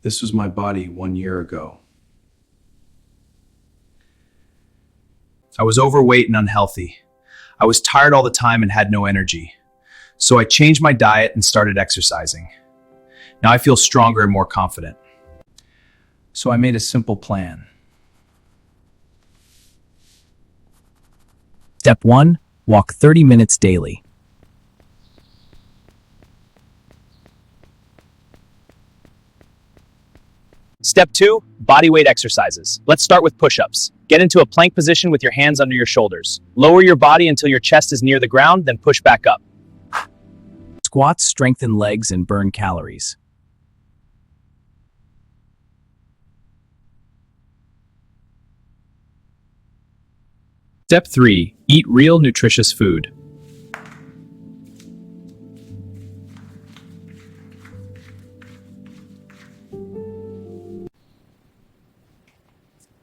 This was my body 1 year ago. I was overweight and unhealthy. I was tired all the time and had no energy. So I changed my diet and started exercising. Now I feel stronger and more confident. So I made a simple plan. Step 1. Walk 30 minutes daily. Step 2, body weight exercises. Let's start with push-ups. Get into a plank position with your hands under your shoulders. Lower your body until your chest is near the ground, then push back up. Squats strengthen legs and burn calories. Step 3, eat real nutritious food.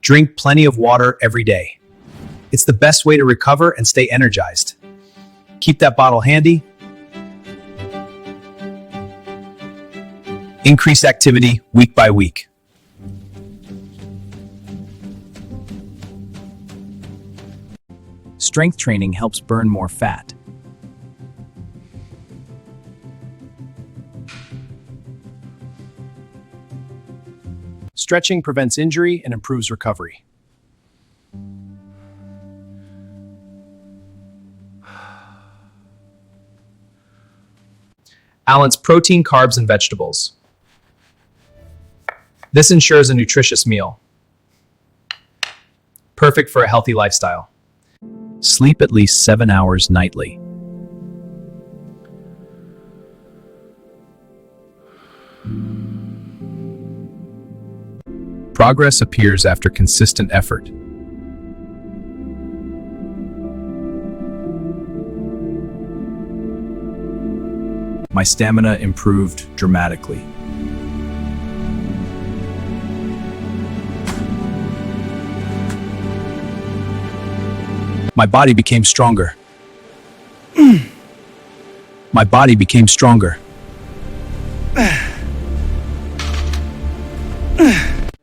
Drink plenty of water every day. It's the best way to recover and stay energized. Keep that bottle handy. Increase activity week by week. Strength training helps burn more fat. Stretching prevents injury and improves recovery. Balance protein, carbs, and vegetables. This ensures a nutritious meal. Perfect for a healthy lifestyle. Sleep at least 7 hours nightly. Progress appears after consistent effort. My stamina improved dramatically. My body became stronger. My body became stronger.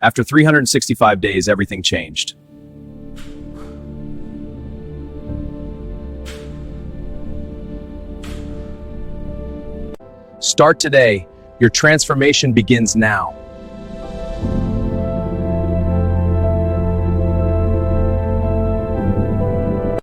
After 365 days, everything changed. Start today. Your transformation begins now.